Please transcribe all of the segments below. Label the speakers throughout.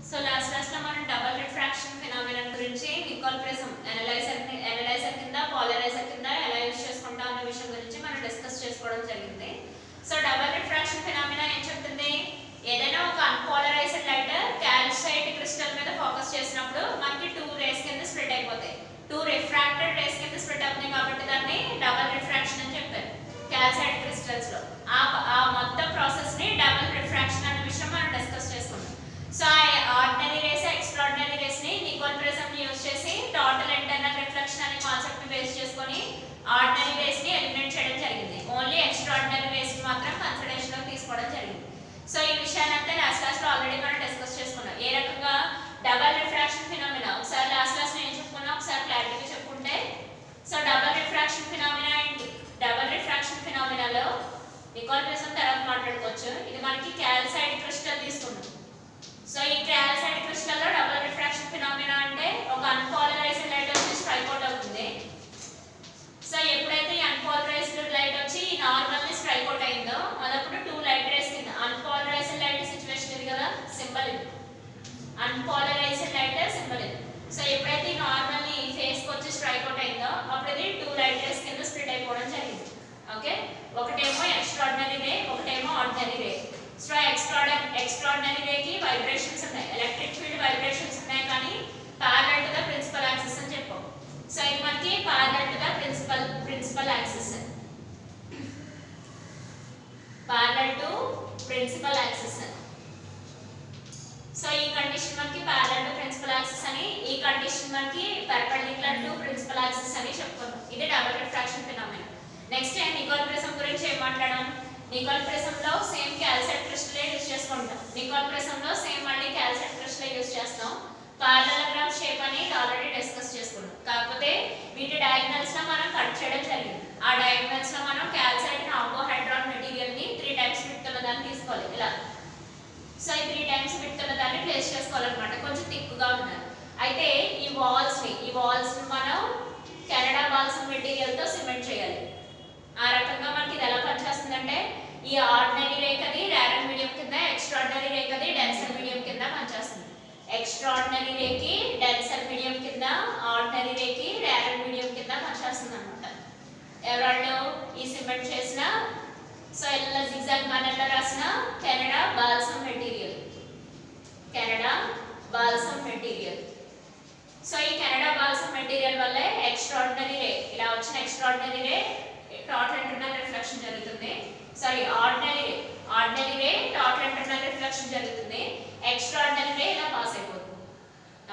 Speaker 1: So last class లో మనం double refraction phenomenon గురించి నికోల్ ప్రిజం అనలైజర్ కింద పాలరైజర్ కింద ఎలా యూస్ చేసుకుంటాం అనే విషయం గురించి మనం డిస్కస్ చేసుకోవడం జరిగింది. సో డబుల్ రిఫ్రాక్షన్ ఫినామినా ఏం చెప్తుంది? ఏదైనా ఒక అన్పోలరైజ్డ్ లైట్ క్యాల్సైట్ క్రిస్టల్ మీద ఫోకస్ చేసినప్పుడు మనకి టూ రేస్ కింద స్ప్లిట్ అయిపోతాయి. టూ రిఫ్రాక్టెడ్ రేస్ కింద స్ప్లిట్ అవుతాయి కాబట్టి దాన్ని డబుల్ రిఫ్రాక్షన్ అని చెప్తారు క్యాల్సైట్ క్రిస్టల్స్ లో. ఆ మొత్తం ప్రాసెస్ ని డబుల్ రిఫ్రాక్షన్ అనే విషయం మనం డిస్కస్ చేసుకున్నాం. So ordinary rays extraordinary rays ని నికోల్ ప్రిజం ని యూస్ చేసి టోటల్ ఇంటర్నల్ రిఫ్లెక్షన్ అనే కాన్సెప్ట్ ని బేస్ చేసుకొని ఆర్డినరీ రేస్ ని ఎలిమినేట్ చేయడం జరిగింది. ఓన్లీ ఎక్స్ట్రాడినరీ రేస్ ని మాత్రం కన్సిడరేషన్ లో తీసుకోవడం జరిగింది. సో ఈ విషయాలంతా లాస్ట్ క్లాస్ లో ఆల్రెడీ మనం డిస్కస్ చేసుకున్నాం. ఏ రకంగా డబుల్ రిఫ్రాక్షన్ ఫినామినా ఒకసారి లాస్ట్ క్లాస్ లో ఏం చెప్పుకున్నాం ఒకసారి క్లారిటీగా చెప్పుకుంటే, సో డబుల్ రిఫ్రాక్షన్ ఫినామినా ఏంటి? డబుల్ రిఫ్రాక్షన్ ఫినామినాలో నికోల్ ప్రిజం తర్వాత మాట్లాడుకోవచ్చు. ఇది మనకి క్యాల్సైట్ క్రిస్టల్ తీసుకున్నాం. సో ఈ క్యాల్సైట్ క్రిస్టల్ లో డబుల్ రిఫ్రాక్షన్ ఫినామినా అంటే ఒక అన్పోలరైజ్డ్ లైట్ వచ్చి స్ట్రైక్ అవుట్ అవుతుంది. సో ఎప్పుడైతే ఈ అన్పోలరైజ్డ్ లైట్ వచ్చి నార్మల్ ని స్ట్రైక్ అవుట్ అయిందో అదప్పుడు టూ లైట్ రేస్ కింద అన్పోలరైజ్డ్ లైట్ సిచువేషన్ ఇది కదా, సింబల్ ఇది అన్పోలరైజ్డ్ లైట్ సింబల్ ఇది. సో ఎప్పుడైతే ఈ నార్మల్ ని ఫేస్ కి వచ్చి స్ట్రైక్ అవుట్ అయిందో అప్పుడు ఇది టూ లైట్ రేస్ కింద స్ప్లిట్ అయిపోవడం జరిగింది. ఓకే, ఒకటేమో ఎక్స్ట్రాడినరీ రే, ఒకటేమో ordinary ray. So extraordinary ray కి వైబ్రేషన్స్ ఉన్నాయి, ఎలక్ట్రిక్ ఫీల్డ్ వైబ్రేషన్స్ ఉన్నాయి, కానీ parallel to the principal axis అని చెప్పాం. సో ఇది మనకి parallel to the principal axis, parallel to principal axis. So ఈ కండిషన్ మనకి ప్యారలల్ టు ప్రిన్సిపల్ యాక్సిస్ అని, ఈ కండిషన్ మనకి పర్పెండిక్యులర్ టు ప్రిన్సిపల్ యాక్సిస్ అని చెప్పుకున్నాం. ఇది double refraction phenomena. Next Nicole prism గురించి ఏం మాట్లాడాం? నికోల్ ప్రిజం లో సేమ్ క్యాల్సైట్ క్రిస్టల్ యూస్ చేసుకుంటాం. నికోల్ ప్రిజం లో సేమ్ మళ్ళీ క్యాల్సైట్ క్రిస్టల్ యూస్ చేస్తాం. పారలెలోగ్రామ్ షేప్ అని ఆల్రెడీ డిస్కస్ చేసుకున్నాం. కాకపోతే వీటి డయాగ్నల్స్ లో మనం కట్ చేయడం జరిగింది. ఆ డయాగ్నల్స్ లో మనం క్యాల్సైట్ కార్బోహైడ్రాట్ మెటీరియల్ ని 3 టైమ్స్ విడ్త్ ఉన్న దాన్ని తీసుకోవాలి ఇలా. సో ఈ 3 టైమ్స్ విడ్త్ ఉన్న దాన్ని ప్లేస్ చేసుకోవాలన్నమాట, కొంచెం థిక్గా ఉన్నారు. అయితే ఈ వాల్స్ ని మనం కెనడా బాల్సమ్ మెటీరియల్ తో సిమెంట్ చేయాలి. ఆ రకంగా మనకి ఇది ఎలా పనిచేస్తుందంటే ఈ ఆర్డినరీ రే కది రేరర్ మీడియం కింద, ఎక్స్ట్రాడినరీ రే కది డెన్సర్ మీడియం కింద పనిచేస్తుంది. ఎక్స్ట్రాడినరీ రే కి డెన్సర్ మీడియం కింద, ఆర్డినరీ రే కి రేరర్ మీడియం కింద పనిచేస్తుంది అనమాట. ఎవరాళ్ళు ఈ సిమెంట్ చేసిన, సో ఇలా జిగ్జాగ్ మ్యానర్ లో రాసిన Canada balsam material, Canada balsam material. So ఈ కెనడా బాల్సమ్ మెటీరియల్ వల్ల ఎక్స్ట్రాడినరీ రే ఇలా వచ్చిన ఎక్స్ట్రాడినరీ రే టోటల్ ఇంటర్నల్ రిఫ్లెక్షన్ జరుగుతుంది. సారీ ఆర్డినరీ రే టోటల్ ఇంటర్నల్ రిఫ్లెక్షన్ జరుగుతుంది. ఎక్స్ట్రాడినరీ రే ఇలా పాస్ అయిపోతుంది.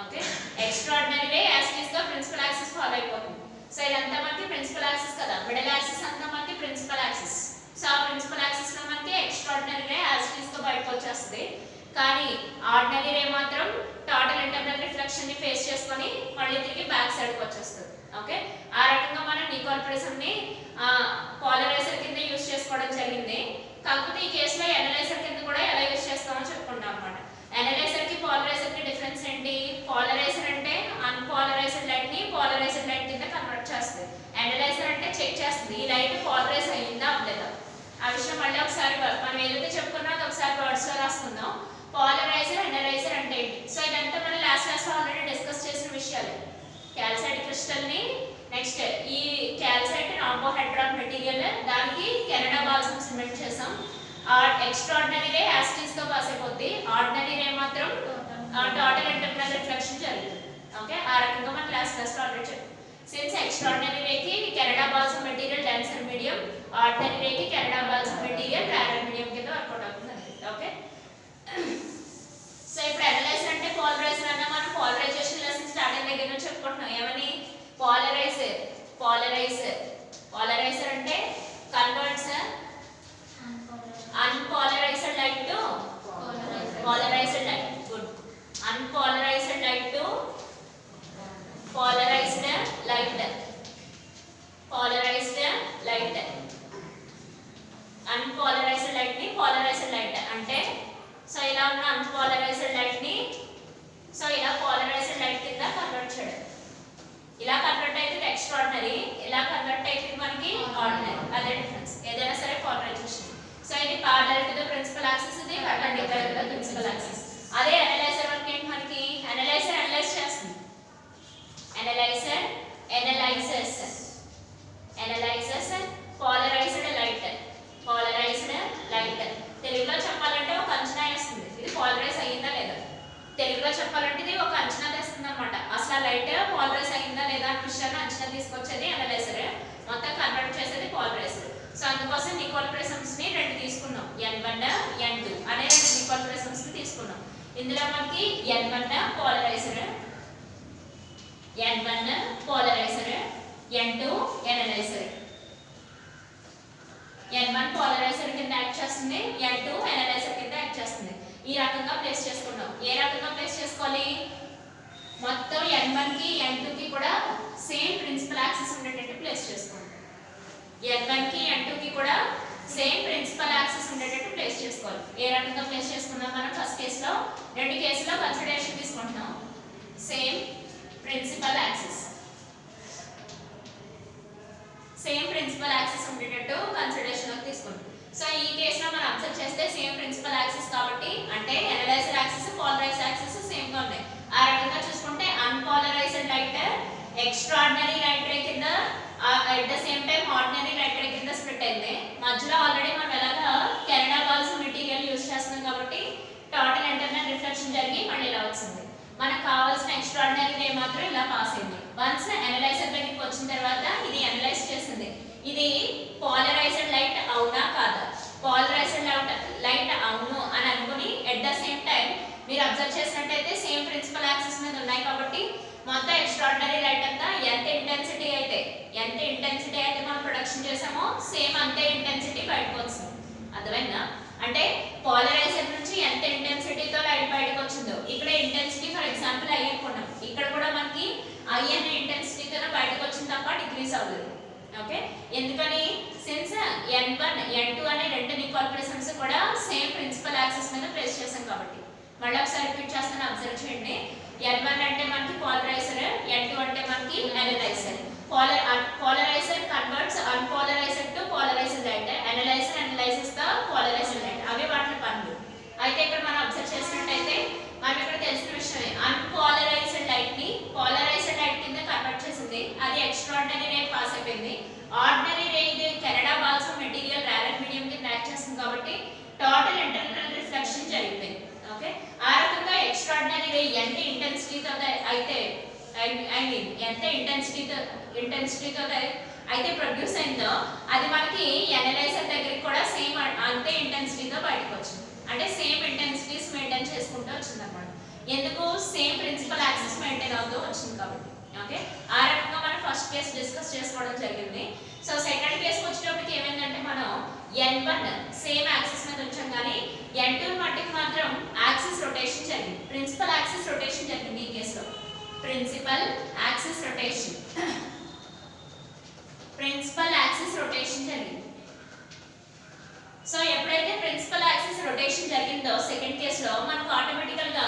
Speaker 1: Okay, extraordinary ray as it is గా ప్రిన్సిపల్ యాక్సిస్ ఫాలో అయిపోతుంది. సో ఇదంతా మనకి ప్రిన్సిపల్ యాక్సిస్ కదా, మిడిల్ యాక్సిస్ అంతా మనకి ప్రిన్సిపల్ యాక్సిస్. సో ఆ ప్రిన్సిపల్ యాక్సిస్ లో మనకి extraordinary ray as it is గా బయటకు వచ్చేస్తుంది. కానీ ఆర్డినరీ రే మాత్రం టోటల్ ఇంటర్నల్ రిఫ్లెక్షన్ ని ఫేస్ చేసుకొని మళ్ళీ తిరిగి బ్యాక్ సైడ్ కి వచ్చేస్తుంది. ఓకే, ఆ రకంగా మనం నికోల్ ప్రిజం ని పాలరైజర్ కింద యూస్ చేసుకోవడం జరిగింది. కాకపోతే ఈ కేసులో అనలైజర్ కింద కూడా ఎలా యూస్ చేస్తామో చెప్పుకుంటాం అన్నమాట. అనలైజర్ కి పాలరైజర్ కి డిఫరెన్స్ ఏంటి? పాలరైజర్ అంటే అన్పోలరైజ్డ్ లైట్ ని పోలరైజ్డ్ లైట్ కింద కన్వర్ట్ చేస్తుంది. అనలైజర్ అంటే చెక్ చేస్తుంది ఈ లైట్ పోలరైజ్ అయ్యిందా అవ్వలేదా. ఆ విషయం మళ్ళీ ఒకసారి మనం ఏదైతే చెప్పుకున్నా అది ఒకసారి వర్డ్స్ లో రాసుకుందాం. పాలరైజర్ అనలైజర్ అంటే ఏంటి? సో ఇదంతా మనం లాస్ట్ క్లాస్ లో ఆల్రెడీ డిస్కస్ చేసిన విషయాలు. క్యాల్సైట్ క్రిస్టల్ ని, నెక్స్ట్ ఈ క్యాల్సైట్ కార్బోహైడ్రాట్ మెటీరియల్, దానికి కెనడా బాల్సమ్ సిమెంట్ చేసాం. Extraordinary ray as it is గా పాస్ అయిపోద్ది, ఆర్డినరీ రే మాత్రం టోటల్ ఇంటర్నల్ రిఫ్లెక్షన్ జరుగుతుంది. ఓకే, ఆ రకంగా మనం లాస్ట్ క్లాస్ లో ఆల్రెడీ చెప్పాం. సిన్స్ ఎక్స్ట్రాడినరీ రే కి Canada balsam material denser medium, ordinary ray కి Canada balsam material rarer medium కింద వర్కౌట్ అవుతుంది. ఓకే, సో ఇప్పుడు అనలైజర్ అంటే పోలరైజర్ అన్న మనం పోలరైజేషన్ లెసన్ స్టార్టింగ్ దగ్గర నుంచి చెప్పుకుంటున్నాం. ఏమని? పాలరైజర్ అంటే converts unpolarised light to polarised light. Good, unpolarised light to polarised light, unpolarised light ని పోలరైజ్డ్ లైట్ అంటే, సో ఇలా ఉన్న అన్పోలరైజ్డ్ లైట్ ని సో ఇలా పోలరైజ్డ్ లైట్ కింద కన్వర్ట్ చేయడం. ఇలా కన్వర్ట్ అయితే ఎక్స్ట్రాడినరీ, ఇలా కన్వర్ట్ అయితే మనకి ఆర్డినరీ. అదే డిఫరెన్స్, ఏదైనా సరే పోలరైజేషన్. సో ఇది parallel to the principal axis, ఇది perpendicular to the principal axis. అదే అనలైజర్ మనకి ఏంటి చెప్పాలంటే ఇది ఒక అంచనా తెస్తుంది అనమాట. అసలు లైట్ పోలరైజ్ అయిందా లేదా అనే విషయాన్ని అంచనా తీసుకొచ్చేది అనలైజర్, మొత్తం కన్వర్ట్ చేసేది పోలరైజర్. సో అందుకోసం నికోల్ ప్రిజమ్స్ ని రెండు తీసుకున్నాం, N1 N2 అనే రెండు నికోల్ ప్రిజమ్స్ ని తీసుకున్నాం. ఇందులో మనకి N1 polariser, N1 polariser, N2 analyser. N1 polariser కింద యాక్ట్ చేస్తుంది, N2 ఎనలైజర్ కింద యాక్ట్ చేస్తుంది. ఈ రకంగా ప్లేస్ చేసుకున్నాం. ఏ రకంగా ప్లేస్ చేసుకోవాలి? మొత్తం N1 కి N2 కి కూడా సేమ్ ప్రిన్సిపల్ యాక్సిస్ ఉండేటట్టు ప్లేస్ చేసుకోండి. N1 కి N2 కి కూడా సేమ్ ప్రిన్సిపల్ యాక్సిస్ ఉండేటట్టు ప్లేస్ చేసుకోవాలి. ఏ రకంగా ప్లేస్ చేసుకున్నాం మనం ఫస్ట్ కేసులో? రెండు కేసులో కన్సిడరేషన్ తీసుకుంటున్నాం. Same principle axis, same principle axis ఉండేటట్టు కన్సిడరేషన్ లోకి తీసుకుంటాం. సో ఈ కేసులో మనం అబ్జర్వ్ చేస్తే సేమ్ ప్రిన్సిపల్ యాక్సిస్ కాబట్టి, అంటే analyser axis polarised axis same గా ఉన్నాయి. ఆ రకంగా చూసుకుంటే unpolarised light extraordinary light ray కింద, at the same time ordinary light ray కింద స్ప్లిట్ అయింది. మధ్యలో ఆల్రెడీ మనం ఎలాగా కెనడా బాల్స్ మెటీరియల్ యూజ్ చేస్తున్నాం కాబట్టి టోటల్ ఇంటర్నల్ రిఫ్లెక్షన్ జరిగి మళ్ళీ ఇలా వచ్చింది. మనకు కావాల్సిన ఎక్స్ట్రార్డినరీ రే మాత్రం ఇలా పాస్ అయింది. వన్స్ అనలైజర్ దగ్గరికి వచ్చిన తర్వాత ఇది అనలైజ్ చేసింది, ఇది పోలరైజ్డ్ లైట్ అవునా కాదా. పోలరైజ్డ్ లైట్ అవును అని అనుకుని ఎట్ ద సేమ్ టైం మీరు అబ్జర్వ్ చేసినట్టయితే సేమ్ ప్రిన్సిపల్ యాక్సిస్ మీద ఉన్నాయి కాబట్టి మొత్తం ఎక్స్ట్రార్డినరీ లైట్ అంతా ఎంత ఇంటెన్సిటీ అయితే మనం ప్రొడక్షన్ చేసామో సేమ్ అంతే ఇంటెన్సిటీ బయటకు వస్తుంది. అర్థమైందా? అంటే పోలరైజర్ నుంచి ఎంత ఇంటెన్సిటీతో లైట్ బయటకు వచ్చిందో, ఇక్కడ ఇంటెన్సిటీ ఫర్ ఎగ్జాంపుల్ ఐ అనుకున్నాం, ఇక్కడ కూడా మనకి ఐ అనే ఇంటెన్సిటీతో బయటకు వచ్చింది తప్ప డిక్రీజ్ అవ్వదు. ఓకే, ఎందుకని? సిన్స్ N1 N2 అనే రెండు నికోల్ ప్రిజమ్స్ కూడా సేమ్ ప్రిన్సిపల్ యాక్సిస్ మీద ప్లేస్ చేసాం కాబట్టి. మళ్ళీ ఒకసారి రిపీట్ చేస్తాను, అబ్జర్వ్ చేయండి. N1 అంటే మనకి పోలరైజర్, N2 అంటే మనకి analyser. Polariser converts unpolarised to polarised light, analyser analyses the polarised light. అవే వాటి పనులు. అయితే ఇక్కడ మనం అబ్జర్వ్ చేసినట్టయితే మనం ఇక్కడ తెలిసిన విషయమే, అన్పోలరైజ్డ్ లైట్ ని పోలరైజ్డ్ లైట్ కింద కన్వర్ట్ చేసింది. అది ఎక్స్ట్రార్డినరీ రే పాస్ అయిపోయింది. ఆర్డినరీ రే ఇది కెనడా బాల్స్ మెటీరియల్ ర్యారెడ్ మీడియం కింద యాక్ట్ చేస్తుంది కాబట్టి టోటల్ ఇంటర్నల్ రిఫ్లెక్షన్ జరిగిపోయింది. ఓకే, ఆ రకంగా ఎక్స్ట్రార్డినరీ రే ఎంత ఇంటెన్సిటీతో అయితే ఎంత ఇంటెన్సిటీతో అయితే ప్రొడ్యూస్ అయిందో అది మనకి అనలైజర్ దగ్గరికి కూడా సేమ్ అంతే ఇంటెన్సిటీతో బయటకు వచ్చింది. అంటే సేమ్ ఇంటెన్సిటీస్ మెయింటైన్ చేసుకుంటూ వచ్చింది అన్నమాట. ఎందుకు? సేమ్ ప్రిన్సిపల్ యాక్సిస్ మెయింటైన్ అవుతూ వచ్చింది కాబట్టి. ఓకే, ఆ రకంగా మనం ఫస్ట్ కేసు డిస్కస్ చేసుకోవడం జరిగింది. సో సెకండ్ కేసుకి వచ్చేటప్పటికి ఏమైందంటే మనం N1 సేమ్ యాక్సిస్ మీద ఉంచాం కానీ N2 మట్టికి మాత్రం యాక్సిస్ రొటేషన్ జరిగింది, ప్రిన్సిపల్ యాక్సిస్ రొటేషన్ జరిగింది. ఈ కేసులో ప్రిన్సిపల్ యాక్సిస్ రొటేషన్ జరిగింది. సో ఎప్పుడైతే ప్రిన్సిపల్ యాక్సిస్ రొటేషన్ జరిగిందో సెకండ్ కేసులో మనకు ఆటోమేటికల్ గా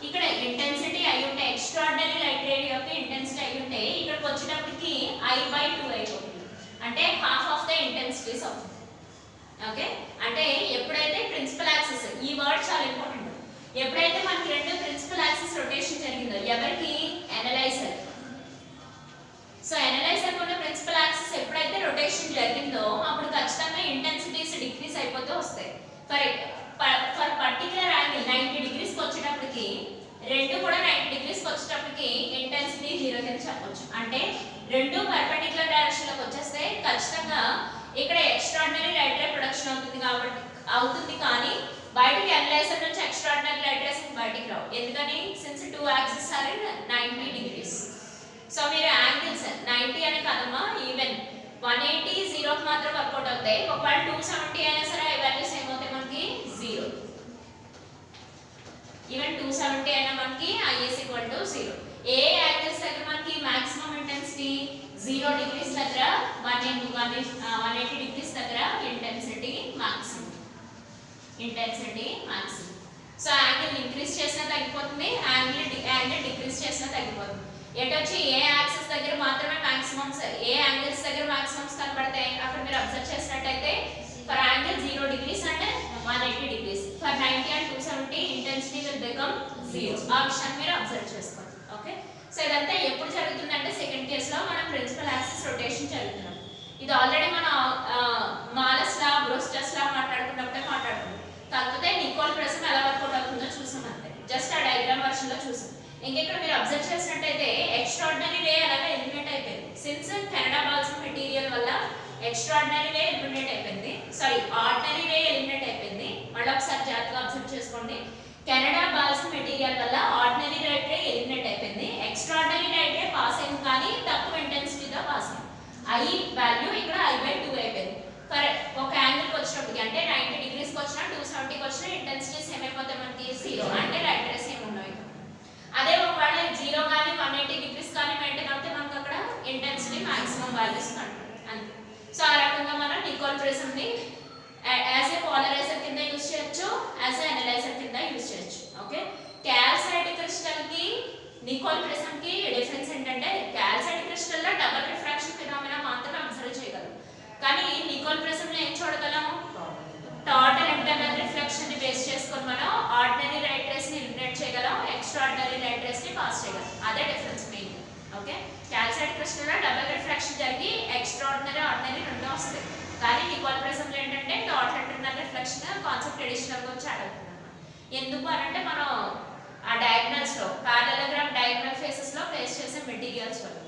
Speaker 1: ఇక్కడ ఇంటెన్సిటీ అయి ఉంటే, ఎక్స్ట్రార్డినరీ లైట్ రే యొక్క ఇంటెన్సిటీ అయి ఉంటే ఇక్కడికి వచ్చేటప్పటికి I/2 అయిపోతుంది. అంటే హాఫ్ ఆఫ్ ద ఇంటెన్సిటీస్ అవుతుంది. ఓకే, అంటే ఎప్పుడైతే ప్రిన్సిపల్ యాక్సిస్, ఈ వర్డ్ చాలా ఇంపార్టెంట్, ఎప్పుడైతే మనకి రెండు ప్రిన్సిపల్ యాక్సిస్ రొటేషన్ జరిగిందో ఎవరికి? అనలైజర్. సో అనలైజర్ ఉన్న ప్రిన్సిపల్ యాక్సిస్ ఎప్పుడైతే రొటేషన్ జరిగిందో అప్పుడు ఖచ్చితంగా ఇంటెన్సిటీస్ డిక్రీజ్ అయిపోతూ వస్తాయి. ఫర్ పర్టికులర్ యాంగిల్ 90 డిగ్రీస్ కి వచ్చేటప్పటికి, రెండు కూడా 90 డిగ్రీస్ కి వచ్చేటప్పటికి ఇంటెన్సిటీ 0 కింద చెప్పొచ్చు. అంటే రెండు పర్పెండిక్యులర్ డైరెక్షన్ లోకి వచ్చేస్తే ఖచ్చితంగా ఇక్కడ ఎక్స్ట్రార్డినరీ లైట్ రే ప్రొడక్షన్ అవుతుంది కానీ బయటికి అనలైజర్ నుంచి ఎక్స్ట్రార్డినరీ లైట్ రేస్ బయటికి రావు. ఎందుకని? Since 2 axis are in 90 degrees. So మీరు యాంగిల్స్ 90 అనే కదమ్మా, ఈవెన్ 180 0 కి మాత్రం వర్కౌట్ అవుతాయి. ఒకవేళ 270 అయినా సరే ఆ వాల్యూస్ ఏమవుతాయి మనకి? 0. ఈవెన్ 270 అయినా మనకి IS = 0. ఏ యాంగిల్స్ దగ్గర మనకి మాక్సిమం ఇంటెన్సిటీ? 0 డిగ్రీస్ దగ్గర, 180 డిగ్రీస్ దగ్గర intensity maximum. So angle increase చేసినా తగ్గిపోతుంది, యాంగిల్ డిక్రీజ్ చేసినా తగ్గిపోతుంది. ఎటొచ్చి ఏ యాక్సిస్ దగ్గర మాత్రమే మాక్సిమమ్స్, ఏ యాంగిల్స్ దగ్గర మాక్సిమమ్స్ కనబడతాయి అక్కడ మీరు అబ్జర్వ్ చేసినట్టయితే for angle 0 degrees and 180 degrees, for 90 and 270 intensity will become 0. ఆ విషయాన్ని మీరు అబ్జర్వ్ చేసుకోండి. ఓకే, సో ఇదంతా ఎప్పుడు జరుగుతుందంటే సెకండ్ కేసులో మనం ప్రిన్సిపల్ యాక్సిస్ రొటేషన్ జరుగుతున్నాం. ఇది ఆల్రెడీ మనం మాలస్ లా, బ్రూస్టర్స్ లా మాట్లాడుకున్నప్పుడే మాట్లాడుకున్నాం. కాకపోతే నికోల్ ప్రిజం ఎలా వర్కౌట్ అవుతుందో చూసాం అంతే. జస్ట్ ఆ డయాగ్రామ్ ఇంట్రడక్షన్ లో చూసాం. ఇంకెక్కడ మీరు అబ్జర్వ్ చేసినట్టయితే ఎక్స్ట్రాడినరీ వే అలాగే ఎలిమినేట్ అయిపోయింది. సిన్స్ కెనడా బాల్సమ్ మెటీరియల్ వల్ల ఎక్స్ట్రాడినరీ వే ఎలిమినేట్ అయిపోయింది, సారీ ఆర్డినరీ వే ఎలిమినేట్ అయిపోయింది. మళ్ళీ ఒకసారి జాగ్రత్తగా అబ్జర్వ్ చేసుకోండి. కెనడా బాల్సమ్ మెటీరియల్ వల్ల ఆర్డినరీ రైట్ రే ఎలిమినేట్ అయిపోయింది, ఎక్స్ట్రాడినరీ రైట్ రే పాస్ అయింది కానీ తక్కువ ఇంటెన్సిటీతో పాస్ అయింది. ఐ వాల్యూ ఇక్కడ I/2 అయిపోయింది. ఫర్ ఒక యాంగిల్కి వచ్చినప్పటికి అంటే 90 డిగ్రీస్కి వచ్చినా 270కి వచ్చినా ఇంటెన్సిటీ సేమ్ అయిపోతే మనకి 0 అంటే రైట్ రే సేమ్ ఉండవు. అదే ఒకవేళ 0 కానీ 180 డిగ్రీస్ కానీ మెయింటైన్ అవుతే మనకు అక్కడ ఇంటెన్సిటీ మాక్సిమం వాల్యూస్ కంటుంది అంతే. సో ఆ రకంగా మనం నికోల్ ప్రిజమ్ ని యాజ్ ఏ పోలరైజర్ కింద యూజ్ చేయొచ్చు, యాజ్ ఏ అనలైజర్ కింద యూజ్ చేయొచ్చు. ఓకే, క్యాల్సైట్ క్రిస్టల్ కి నికోల్ ప్రిజమ్ కి డిఫరెన్స్ ఏంటంటే క్యాల్సైట్ క్రిస్టల్ లో డబుల్ రిఫ్రాక్షన్ ఫినామినా మాత్రమే అబ్జర్వ్ చేయగలం, కానీ నికోల్ ప్రిజమ్ లో ఏం చూడగలము? టోటల్ ఇంటర్నల్ రిఫ్లెక్షన్ ని బేస్ చేసుకొని మనం ఆర్డినరీ రైట్ రేస్ ని ఎలిమినేట్ చేయగలం, ఎక్స్ట్రాడినరీ రైట్ రేస్ ని పాస్ చేయగలం. అదే difference main. Okay, calcite crystal లో డబుల్ రిఫ్రాక్షన్ జరిగి ఎక్స్ట్రాడినరీ ఆర్డినరీ రెండు వస్తాయి, కానీ నికోల్ ప్రిజమ్ లో ఏంటంటే total internal reflection concept additional గా వచ్చి అడుగుతున్నాం. ఎందుకు అంటే మనం ఆ డయాగ్నల్స్ లో పారలెలోగ్రామ్ డయాగ్నల్ ఫేసెస్ లో ప్లేస్ చేసే మెటీరియల్స్ వల్ల.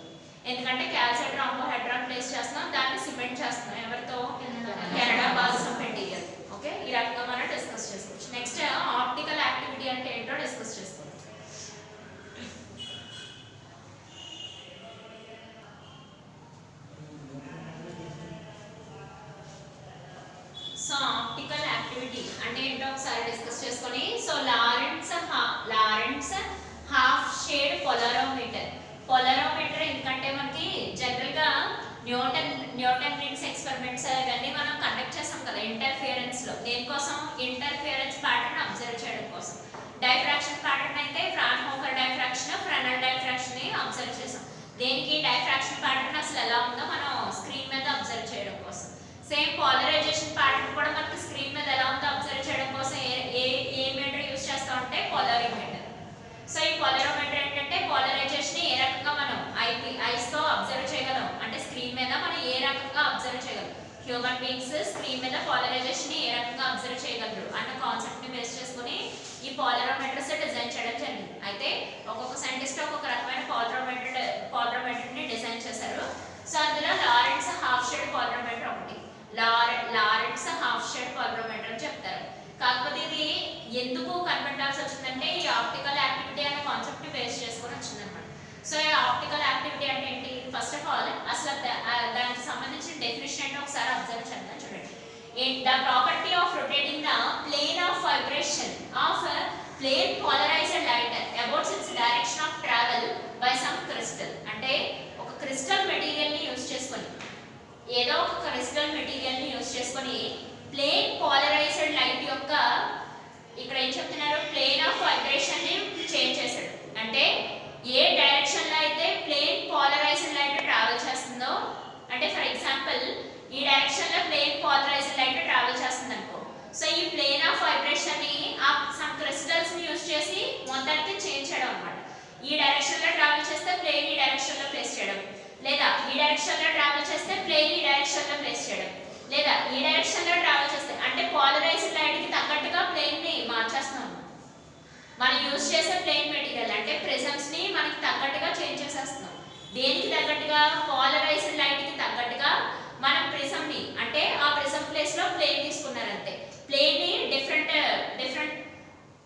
Speaker 1: ఎందుకంటే క్యాల్సైట్ రాంబోహెడ్రాన్ ప్లేస్ చేస్తున్నాం, దాన్ని సిమెంట్ చేస్తున్నాం ఎవరితో? Canada balsam material. ఓకే, ఈ రకంగా మనం డిస్కస్ చేసుకోవచ్చు. నెక్స్ట్ ఆప్టికల్ యాక్టివిటీ అంటే ఏంటో డిస్కస్ చేసుకోవచ్చు. సో ఆప్టికల్ యాక్టివిటీ అంటే ఏంటో ఒకసారి డిస్కస్ చేసుకొని, సో లారెంట్స్ హాఫ్ షేడ్ పొలారోమీటర్. పొలారోమీటర్ ఎందుకంటే మనకి జనరల్ గా న్యూటన్ రింగ్స్ ఎక్స్పెరిమెంట్స్ అవన్నీ మనం కండక్ట్ చేసాం కదా ఇంటర్ఫియరెన్స్ లో. దేనికోసం? ఇంటర్ఫియరెన్స్ ప్యాటర్న్ అబ్జర్వ్ చేయడం కోసం. డైఫ్రాక్షన్ ప్యాటర్న్ అయితే ఫ్రాన్హోఫర్ డైఫ్రాక్షన్, ఫ్రెనెల్ డైఫ్రాక్షన్ ని అబ్జర్వ్ చేసాం. దేనికి? డైఫ్రాక్షన్ ప్యాటర్న్ అసలు ఎలా ఉందో మనం స్క్రీన్ మీద అబ్జర్వ్ చేయడం కోసం. సేమ్ పోలరైజేషన్ ప్యాటర్న్ కూడా మనకి స్క్రీన్ మీద ఎలా ఉందో అబ్జర్వ్ చేయడం కోసం ఏ మీటర్ యూజ్ చేస్తాం అంటే పోలారోమీటర్. సో ఈ పోలారోమీటర్ ఏంటంటే పోలరైజేషన్ ఏ రకంగా మనం ఐస్ తో అబ్జర్వ్ చేయగలం అంటే స్క్రీన్ మీద మనం ఏ రకంగా అబ్జర్వ్ చేయగలం, హ్యూమన్ బీయింగ్స్ స్క్రీన్ మీద పోలరైజేషన్ ఏ రకంగా అబ్జర్వ్ చేయగలరు అన్న కాన్సెప్ట్ ని బేస్ చేసుకుని ఈ పోలారోమీటర్స్ డిజైన్ చేయడం జరిగింది. అయితే ఒక్కొక్క సైంటిస్ట్ ఒక్కొక్క రకమైన పోలారోమీటర్ ని డిజైన్ చేశారు. సో అందులో లారెంట్స్ హాఫ్ షేడ్ పోలారోమీటర్ ఒకటి. లారెంట్స్ హాఫ్ షేడ్ పోలారోమీటర్ అని చెప్తారు. కాకపోతే ఇది ఎందుకు కనిపెట్టాల్సి వచ్చిందంటే ఈ ఆప్టికల్ యాక్టివిటీ అనే కాన్సెప్ట్ ని బేస్ చేసుకొని వచ్చిందన్నమాట. సో ఈ ఆప్టికల్ యాక్టివిటీ అంటే ఏంటి? ఫస్ట్ ఆఫ్ ఆల్ అసలు దానికి సంబంధించిన డెఫినిషన్ అంటే ఒకసారి అబ్జర్వ్ చేద్దాం. చూడండి, the property of rotating the plane of vibration of plane polarised light about its direction of travel by some crystal. అంటే ఒక క్రిస్టల్ మెటీరియల్ ని యూజ్ చేసుకొని ఏదో ఒక క్రిస్టల్ మెటీరియల్ ని యూజ్ చేసుకొని ప్లేన్ పోలరైజ్డ్ లైట్ యొక్క ఇక్కడ ఏం చెప్తున్నారు? ప్లేన్ ఆఫ్ వైబ్రేషన్ ని చేంజ్ చేశాడు. అంటే ఏ డైరెక్షన్ లో అయితే ప్లేన్ పోలరైజ్డ్ లైట్ ట్రావెల్ చేస్తుందో, అంటే ఫర్ ఎగ్జాంపుల్ ఈ డైరెక్షన్ లో ప్లేన్ పోలరైజ్డ్ లైట్ ట్రావెల్ చేస్తుంది అనుకో. సో ఈ ప్లేన్ ఆఫ్ వైబ్రేషన్ ని సమ్ క్రిస్టల్స్ ని యూజ్ చేసి మొత్తానికి చేంజ్ చేయడం అన్నమాట. ఈ డైరెక్షన్ లో ట్రావెల్ చేస్తే ప్లేన్ ఈ డైరెక్షన్ లో ప్లేస్ చేయడం, లేదా ఈ డైరెక్షన్ లో ట్రావెల్ చేస్తే ప్లేన్ ఈ డైరెక్షన్ లో ప్లేస్ చేయడం, లేదా ఈ డైరెక్షన్ లో ట్రావెల్ చేస్తే అంటే పోలరైజ్డ్ లైట్ కి తగ్గట్టుగా ప్లేన్ ని మార్చేస్తున్నాం. మనం యూజ్ చేసే ప్లేన్ మెటీరియల్ అంటే ప్రిజమ్స్ ని మనకి తగ్గట్టుగా చేంజ్ చేసేస్తున్నాం. దేనికి తగ్గట్టుగా? పోలరైజ్డ్ లైట్ కి తగ్గట్టుగా మనం ప్రిజమ్ ని అంటే ఆ ప్రిజమ్ ప్లేస్ లో ప్లేన్ తీసుకున్నారంతే. ప్లేన్ ని డిఫరెంట్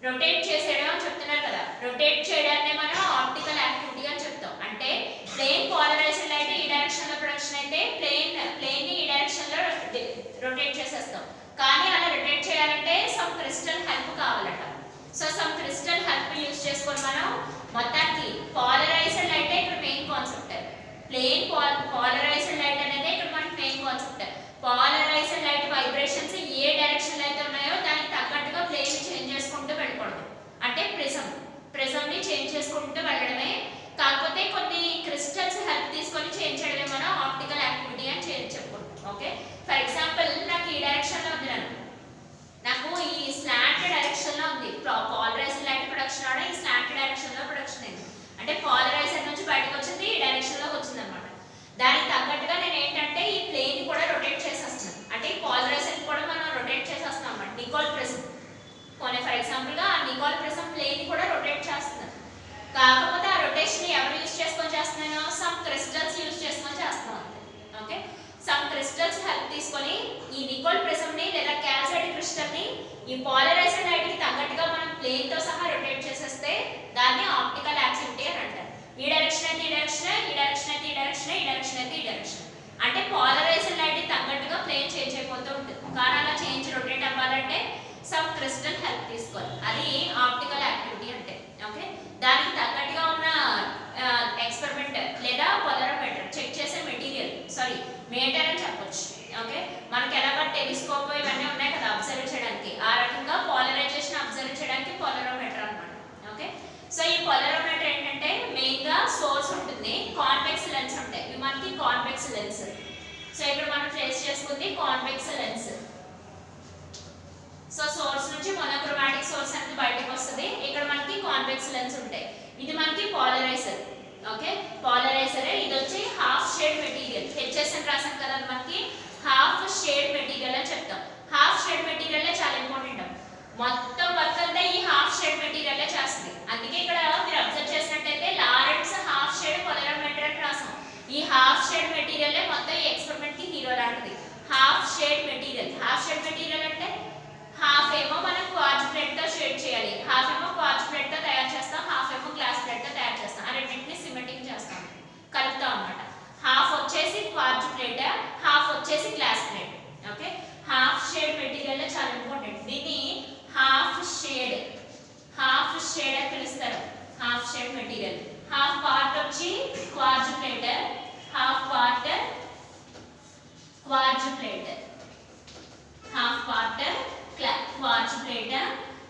Speaker 1: రొటేట్ చేసేయడం అని చెప్తున్నారు కదా. రొటేట్ చేయడాన్ని మనం ఆప్టికల్ యాక్టివిటీ అని చెప్తాం. అంటే ప్లేన్ పోలరైజ్డ్ లైట్ ఈ డైరెక్షన్ లో ప్రొడక్షన్ అయితే ప్లేన్ ని ఈ డైరెక్షన్ లో రొటేట్ చేసేస్తాం. కానీ అలా రొటేట్ చేయాలంటే సమ్ క్రిస్టల్ హెల్ప్ కావాలట. So some crystal help use చేసుకొని మనం మొత్తానికి పోలరైజ్డ్ లైట్ ఇక్కడ main concept. Plane polarised light అనేది ఇక్కడ మనకి main concept. Polarised light vibrations ఏ డైరెక్షన్ లో అయితే ఉన్నాయో దానికి తగ్గట్టుగా ప్లేన్ ని చేంజ్ చేసుకుంటూ వెళ్ళిపోవడం అంటే ప్రిజమ్ ని చేంజ్ చేసుకుంటూ వెళ్ళడమే. కాకపోతే కొన్ని క్రిస్టల్స్ హెల్ప్ తీసుకొని చేంజ్ చేయడమే మనం ఆప్టికల్ యాక్టివిటీ అని చెప్పుకుంటాం. ఓకే, ఫర్ ఎగ్జాంపుల్ నాకు ఈ డైరెక్షన్ లో ఉంది, నాకు ఈ స్లాంట్ డైరెక్షన్ లో ఉంది పోలరైజ్డ్ లైట్ ప్రొడక్షన్ అవడం, ఈ స్లాంట్ డైరెక్షన్ లో ప్రొడక్షన్ అయింది. అంటే పోలరైజర్ నుంచి బయటకు వచ్చింది ఈ డైరెక్షన్ లోకి వచ్చింది అనమాట. దానికి తగ్గట్టుగా నేను ఏంటంటే ఈ ప్లేన్ కూడా రొటేట్ చేసేస్తున్నాను. అంటే ఈ పోలరైజర్ కూడా మనం రొటేట్ చేసేస్తున్నాం అన్నమాట. నికోల్ ప్రిజమ్ పోనీ ఫర్ ఎగ్జాంపుల్ గా నికోల్ ప్రిజం ప్లేన్ కూడా రొటేట్ చేస్తున్నాను, కాకపోతే ఆ రొటేషన్ ఎవరు యూజ్ చేసుకొని చేస్తున్నాను, సమ్ క్రిస్టల్స్ యూజ్ చేసుకొని చేస్తున్నాను. ఓకే, సమ్ క్రిస్టల్స్ హెల్ప్ తీసుకొని ఈ నికోల్ ప్రిజం ని లేదా క్యాల్సైట్ క్రిస్టల్ ని ఈ పోలరైజ్డ్ లైట్ కి తగ్గట్టుగా మనం ప్లేన్ తో సహా రొటేట్ చేసేస్తే దాన్ని ఆప్టికల్ యాక్టివిటీ అని అంటారు. ఈ డైరెక్షన్ అయితే ఈ డైరెక్షన్, ఈ డైరెక్షన్ అయితే ఈ డైరెక్షన్, ఈ డైరెక్షన్ అయితే ఈ డైరెక్షన్. అంటే పోలరైజ్డ్ లైట్ కి తగ్గట్టుగా ప్లేన్ చేంజ్ అయిపోతూ ఉంటుంది. కానీ అలా చేంజ్ రొటేట్ అవ్వాలంటే సమ్ క్రిస్టల్ హెల్ప్ తీసుకోవాలి, అది ఆప్టికల్ యాక్టివిటీ అంటే. ఓకే, దానికి తగ్గట్టుగా ఉన్న ఎక్స్పెరిమెంట్ లేదా పోలరోమీటర్ చెక్ చేసే మెటీరియల్, సారీ మీటర్ అని చెప్పొచ్చు. ఓకే, మనకి ఎలాగ టెలిస్కోప్ ఇవన్నీ ఉన్నాయి కదా అబ్జర్వ్ చేయడానికి, ఆ రకంగా పోలరైజేషన్ అబ్జర్వ్ చేయడానికి పోలరోమీటర్ అన్నమాట. ఓకే, సో ఈ పోలరోమీటర్ ఏంటంటే మెయిన్ గా సోర్స్ ఉంటుంది, కాన్వెక్స్ లెన్స్ ఉంటాయి, ఇవి మనకి కాన్వెక్స్ లెన్స్. సో ఇక్కడ మనం ట్రేస్ చేసుకుంది కాన్వెక్స్ లెన్స్. సో సోర్స్ నుంచి మోనోక్రోమాటిక్ సోర్స్ అనేది బయటకు వస్తుంది, ఇక్కడ మనకి కాన్వెక్స్ లెన్స్ ఉంటాయి. ఇది మనకి పోలరైజర్. ఓకే, పోలరైజర్ ఇది వచ్చి హాఫ్ షేడ్ మెటీరియల్, హెచ్ఎస్ అని రాసాం కదా, మనకి హాఫ్ షేడ్ మెటీరియల్ అని చెప్తాం. హాఫ్ షేడ్ మెటీరియల్ చాలా ఇంపార్టెంట్, మొత్తం వర్క్ అంతా ఈ హాఫ్ షేడ్ మెటీరియల్ చేస్తుంది. అందుకే ఇక్కడ మీరు అబ్జర్వ్ చేసినట్టయితే లారెన్స్ హాఫ్ షేడ్ పోలరోమీటర్ అని రాసాం. ఈ హాఫ్ షేడ్ మెటీరియల్ మొత్తం ఈ ఎక్స్పెరిమెంట్ కి హీరో లాంటిది. Half shade material, half shade material అంటే హాఫ్ ఏమో మనం క్వార్ట్జ్ ప్లేట్ తో షేడ్ చేయాలి, హాఫ్ ఏమో క్వార్ట్జ్ ప్లేట్ తో తయారు చేస్తాం, హాఫ్ ఏమో గ్లాస్ ప్లేట్ తో తయారు చేస్తాం. ఆ రెండింటిని సిమెటింగ్ చేస్తాం, కలుపుతాం అన్నమాట. హాఫ్ వచ్చేసి క్వార్ట్జ్ ప్లేట్, హాఫ్ వచ్చేసి glass plate. Okay, half shade material చాలా ఇంపార్టెంట్. దీన్ని హాఫ్ షేడ్ అని పిలుస్తారు, half shade material. Half part వచ్చి quartz plate, half part quartz plate, half part quartz plate,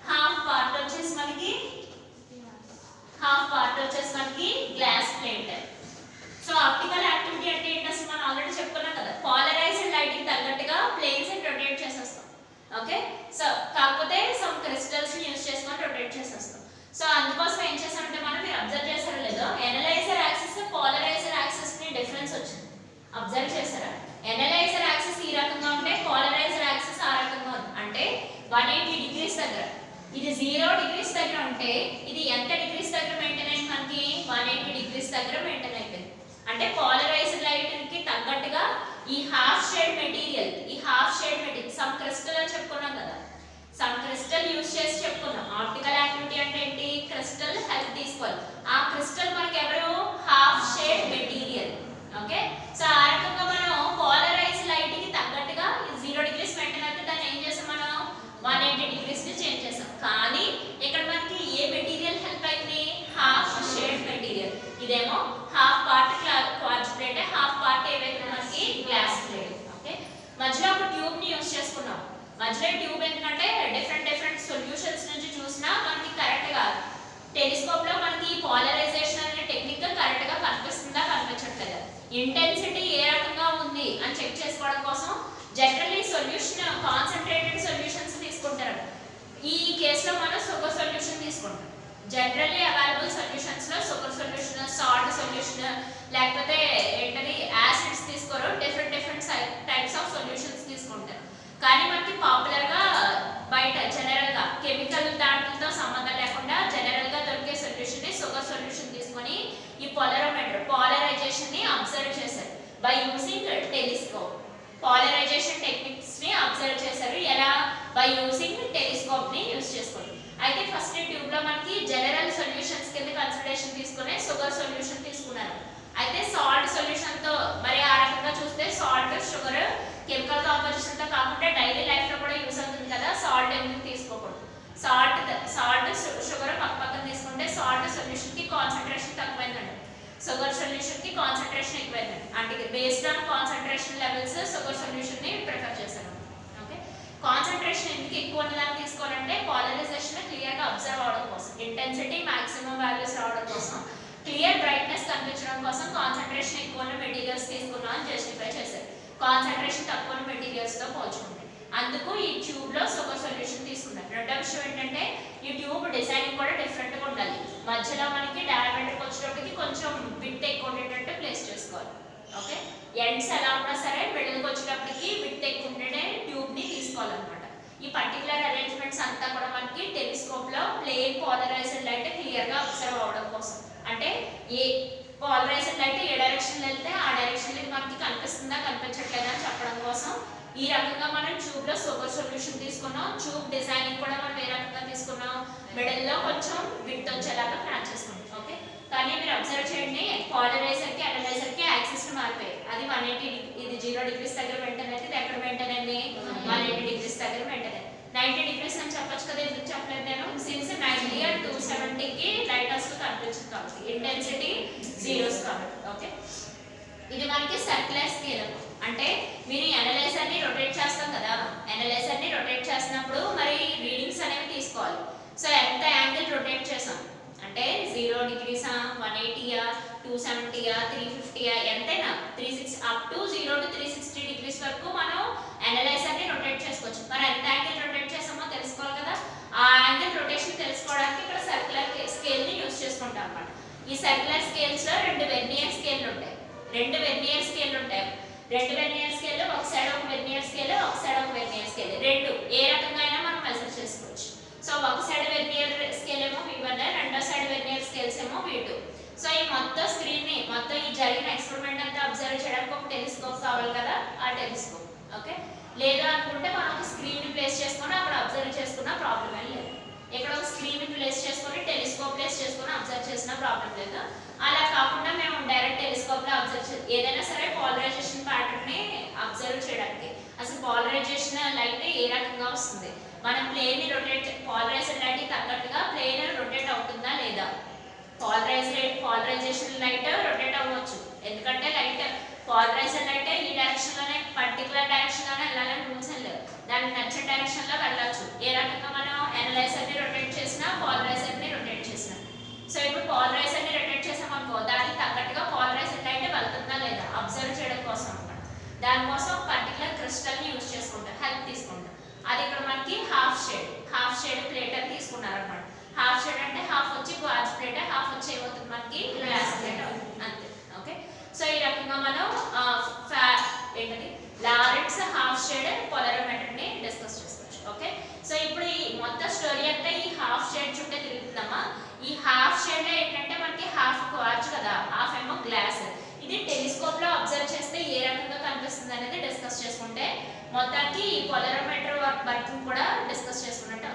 Speaker 1: half part వచ్చేసి మనకి glass plate. So optical activity అంటే ఏంటి అసలు మనం ఆల్రెడీ చెప్పుకున్నాం కదా, పోలరైజ్డ్ లైట్ కి తగ్గట్టుగా ప్లేన్స్ ని రొటేట్ చేసేస్తాం. ఓకే, సో కాకపోతే సమ్ క్రిస్టల్స్ ని యూస్ చేసుకొని రొటేట్ చేసేస్తాం. సో అందుకోసం ఏం చేసామంటే మనం, మీరు అబ్జర్వ్ చేశారో లేదో, ఎనలైజర్ యాక్సిస్ పోలరైజర్ యాక్సిస్ ని డిఫరెన్స్ వచ్చింది, అబ్జర్వ్ చేశారా? ఎనలైజర్ యాక్సిస్ ఈ రకంగా ఉంటే పోలరైజర్ యాక్సిస్ ఆ రకంగా ఉంది. అంటే 180 డిగ్రీస్ దగ్గర, ఇది 0 డిగ్రీస్ దగ్గర ఉంటే ఇది ఎంత డిగ్రీస్ దగ్గర మెయింటైన్ అయింది మనకి, 180 డిగ్రీస్ దగ్గర మెయింటైన్ అయిపోయింది. అంటే పోలరైజ్డ్ లైట్ కి తగ్గట్టుగా ఈ half shade material some crystal అని చెప్పుకున్నాం కదా, సమ్ క్రిస్టల్ యూస్ చేసి చెప్పుకున్నాం. ఆప్టికల్ యాక్టివిటీ అంటే ఏంటి, క్రిస్టల్ హెల్ప్ తీసుకోవాలి. ఆ క్రిస్టల్ మనకి ఎవరు, half shade material. Okay, so ఆ రకంగా మనం పోలరైజ్డ్ లైట్ కి తగ్గట్టుగా 0 డిగ్రీస్ మెయింటైన్ అయితే దాన్ని ఏం చేసాం మనం, 180 డిగ్రీస్ ని చేంజ్ చేసాం. కానీ ఇక్కడ మనకి ఏ మెటీరియల్ హెల్ప్ అయింది, హాఫ్ షేడ్ మెటీరియల్. ఇదేమో half part quartz plate, half part ఏవైతే మనకి గ్లాస్ ప్లేట్. ఓకే, మధ్యలో ఒక ట్యూబ్ ని యూస్ చేసుకున్నాం. మధ్యలో ట్యూబ్ ఎందుకంటే డిఫరెంట్ సొల్యూషన్స్ నుంచి చూసినా మనకి కరెక్ట్ గా టెలిస్కోప్ లో మనకి పోలరైజేషన్ అనే టెక్నిక్ కరెక్ట్ గా కనిపిస్తుందా కనిపించట్లేదా, ఇంటెన్సిటీ ఏ రకంగా ఉంది అని చెక్ చేసుకోవడం కోసం జనరల్లీ సొల్యూషన్ కాన్సన్ట్రేటెడ్ సొల్యూషన్స్ తీసుకుంటారు. ఈ కేసులో మనం షుగర్ సొల్యూషన్ తీసుకుంటాం. జనరల్లీ అవైలబుల్ సొల్యూషన్స్ లో షుగర్ సొల్యూషన్, సాల్ట్ సొల్యూషన్, లేకపోతే ఏంటది యాసిడ్స్ తీసుకోరు, డిఫరెంట్ టైప్స్ ఆఫ్ సొల్యూషన్స్ తీసుకుంటారు. కానీ మనకి పాపులర్ గా బయట జనరల్ గా కెమికల్ దాంట్లతో సంబంధం లేకుండా జనరల్ గా దొరికే సొల్యూషన్ ని షుగర్ సొల్యూషన్ తీసుకొని ఈ పోలరైజేషన్ ని అబ్జర్వ్ చేశారు by using telescope. Polarisation techniques ని అబ్జర్వ్ చేశారు ఎలా, బై యూజింగ్ టెలిస్కోప్ ని యూస్ చేసుకొని. అయితే ఫస్ట్ ట్యూబ్ లో మనకి జనరల్ సొల్యూషన్స్ కింద కన్సిడరేషన్ తీసుకునే షుగర్ సొల్యూషన్ తీసుకున్నారు. అయితే సాల్ట్ సొల్యూషన్ తో మరి ఆ రకంగా చూస్తే సాల్ట్ షుగర్ కెమికల్ కాంపోజిషన్ తో కాకుండా డైలీ లైఫ్ లో కూడా యూస్ అవుతుంది కదా, సాల్ట్ ఎందుకు తీసుకోకూడదు. సాల్ట్ షుగర్ పక్కన తీసుకుంటే సాల్ట్ సొల్యూషన్ కి కాన్సంట్రేషన్ తక్కువైందండి, షుగర్ సొల్యూషన్ కి కాన్సంట్రేషన్ ఎక్కువైందండి. అంటే based on concentration levels sugar solution ని ప్రిఫర్ చేశారు. ఓకే, కాన్సంట్రేషన్ ఎందుకు ఎక్కువ ఉన్నదాన్ని తీసుకోవాలంటే పోలరైజేషన్ క్లియర్ గా అబ్జర్వ్ అవడం కోసం, ఇంటెన్సిటీ మాక్సిమం వాల్యూస్ రావడం కోసం, క్లియర్ బ్రైట్నెస్ కనిపించడం కోసం కాన్సంట్రేషన్ ఎక్కువ ఉన్న మెటీరియల్స్ తీసుకున్నాం అని జస్టిఫై చేశారు, కాన్సంట్రేషన్ తక్కువ ఉన్న మెటీరియల్స్ తో పోల్చుకుంటే. అందుకు ఈ ట్యూబ్ లో షుగర్ సొల్యూషన్ తీసుకున్నారు. రెండో విషయం ఏంటంటే ఈ ట్యూబ్ డిజైనింగ్ కూడా డిఫరెంట్ గా ఉండాలి. మధ్యలో మనకి డయామీటర్ వచ్చేటప్పటికి కొంచెం బిట్ ఎక్కువ ఉండేటట్టు ప్లేస్ చేసుకోవాలి. ఓకే, ఎండ్స్ ఎలా ఉన్నా సరే మిడిల్కి వచ్చేటప్పటికి బిట్ ఎక్కువ ఉండే ట్యూబ్ ని తీసుకోవాలన్నమాట. ఈ పర్టికులర్ అరేంజ్మెంట్స్ అంతా కూడా మనకి టెలిస్కోప్ లో ప్లేన్ పోలరైజ్డ్ లైట్ క్లియర్ గా అబ్జర్వ్ అవడం కోసం. అంటే ఏ పోలరైజ్డ్ లైట్ ఏ డైరెక్షన్ లో వెళ్తే ఆ డైరెక్షన్ లో మనకి కనిపిస్తుందా కనిపించట్లేదా అని చెప్పడం కోసం ఈ రకంగా మనం ట్యూబ్ లో సూపర్ సొల్యూషన్ తీసుకున్నాం. ట్యూబ్ డిజైనింగ్ కూడా మనం ఏ రకంగా తీసుకున్నాం, మిడిల్ లో కొంచెం విడ్త్ వచ్చేలాగా ప్లాన్ చేసుకున్నాం. ఓకే, కానీ మీరు అబ్జర్వ్ చేయండి, పోలరైజర్ కి అనలైజర్ కి యాక్సిస్ మారిపోయాయి. అది 180 ఇది 0 డిగ్రీస్ దగ్గర మెయింటైన్ అయితే ఇది ఎక్కడ మెయింటైన్ అయింది, 180 డిగ్రీస్ దగ్గర మెయింటైన్ అయింది. 90 డిగ్రీస్ అని చెప్పొచ్చు కదా, ఎందుకు చెప్పలేదు నేను, సిన్స్ 90 అండ్ 270 కి లైట్ అసలు కనిపించదు కాబట్టి, ఇంటెన్సిటీ జీరోస్ కాబట్టి. ఓకే, ఇది మనకి సర్క్యులర్ స్కేల్. అంటే మీరు అనలైజర్ ని రొటేట్ చేస్తాం కదా, అనలైజర్ ని రొటేట్ చేసినప్పుడు మరి రీడింగ్స్ అనేవి తీసుకోవాలి. సో ఎంత యాంగిల్ రొటేట్ చేసాం అంటే 0 డిగ్రీసా, 180యా, 270యా, 350యా, ఎంతైనా 360 అప్ టు 0 to 360 డిగ్రీస్ వరకు మనం అనలైజర్ ని రొటేట్ చేసుకోవచ్చు. మరి ఎంత యాంగిల్ రొటేట్ చేసామో తెలుసుకోవాలి కదా, ఆ యాంగిల్ రొటేషన్ తెలుసుకోవడానికి ఇక్కడ సర్క్యులర్ స్కేల్ ని యూస్ చేసుకుంటాం అన్నమాట. ఈ సర్క్యులర్ స్కేల్స్ లో రెండు వెర్నియర్ స్కేల్ ఉంటాయి. రెండు వెర్నియర్ స్కేల్ ఒక సైడ్ ఒక వెర్నియర్ స్కేల్, ఒక సైడ్ ఒక వెర్నియర్ స్కేల్, రెండు ఏ రకంగా అయినా మనం మెజర్ చేసుకోవచ్చు. సో ఒక సైడ్ వెర్నియర్ స్కేల్ ఏమో V1, రెండో సైడ్ వెర్నియర్ స్కేల్స్ ఏమో V2. సో ఈ మొత్తం స్క్రీన్ ని మొత్తం ఈ జరిగిన ఎక్స్పెరిమెంట్ అంతా అబ్జర్వ్ చేయడానికి ఒక టెలిస్కోప్ కావాలి కదా, ఆ టెలిస్కోప్. ఓకే, లేదు అనుకుంటే మనం ఒక స్క్రీన్ ని ప్లేస్ చేసుకొని అక్కడ అబ్జర్వ్ చేసుకున్న ప్రాబ్లం ఏం లేదు. ఇక్కడ ఒక స్క్రీన్ ని ప్లేస్ చేసుకొని టెలిస్కోప్ ప్లేస్ చేసుకొని అబ్జర్వ్ చేసిన ప్రాబ్లం లేదు. అలా కాకుండా మేము డైరెక్ట్ టెలిస్కోప్ లో అబ్జర్వ్ ఏదైనా సరే పోలరైజేషన్ ప్యాటర్న్ ని అబ్జర్వ్ చేయడానికి, అసలు పోలరైజేషన్ లైట్ ఏ రకంగా వస్తుంది, మనం ప్లేన్ ని రొటేట్ పోలరైజ్డ్ లైట్ కి తగ్గట్టుగా ప్లేన్ రొటేట్ అవుతుందా లేదా. పోలరైజేషన్ లైట్ రొటేట్ అవ్వచ్చు, ఎందుకంటే లైట్ పోలరైజ్డ్ లైట్ ఈ డైరెక్షన్ లోనే పర్టికులర్ డైరెక్షన్ లోనే వెళ్ళాలని రూల్స్ ఏం లేవు, దానికి నచ్చిన డైరెక్షన్ లో వెళ్ళొచ్చు. ఏ రకంగా మనం అనలైజర్ ని రొటేట్ చేసినా పోలరైజర్ ని రొటేట్ చేసినా. సో ఇప్పుడు పోలరైజర్ ని రొటేట్ చేసామనుకో, దానికి తగ్గట్టుగా పోలరైజ్డ్ లైట్ వెళ్తుందా లేదా అబ్జర్వ్ చేయడం కోసం అన్నమాట. దానికోసం పర్టికులర్ క్రిస్టల్ ని యూజ్ చేసుకుంటాం, హెల్ప్ తీసుకుంటాం. అది ఇక్కడ మనకి హాఫ్ షేడ్ ప్లేట్ అని తీసుకున్నారు అన్నమాట. హాఫ్ షేడ్ అంటే హాఫ్ వచ్చి గ్లాస్ ప్లేట్, హాఫ్ వచ్చి ఏమవుతుంది మనకి గ్లాస్ ప్లేట్ అవుతుంది అంతే. ఓకే, సో ఈ రకంగా మనం ఏంటది లారెంట్స్ హాఫ్ షేడ్ పోలరోమీటర్ ని డిస్కస్ చేసుకోవచ్చు. ఓకే, సో ఇప్పుడు ఈ మొత్తం స్టోరీ అంతా ఈ హాఫ్ షేడ్ చుట్టే తిరుగుతుందమ్మా. ఈ హాఫ్ షేడ్ లో ఏంటంటే మనకి హాఫ్ క్వార్ట్జ్ కదా, హాఫ్ ఏమో గ్లాస్. ఇది టెలిస్కోప్ లో అబ్జర్వ్ చేస్తే ఏ రకంగా కనిపిస్తుంది అనేది డిస్కస్ చేసుకుంటే మొత్తానికి ఈ పోలరోమీటర్ వర్కింగ్ కూడా డిస్కస్ చేసుకున్నట్టు.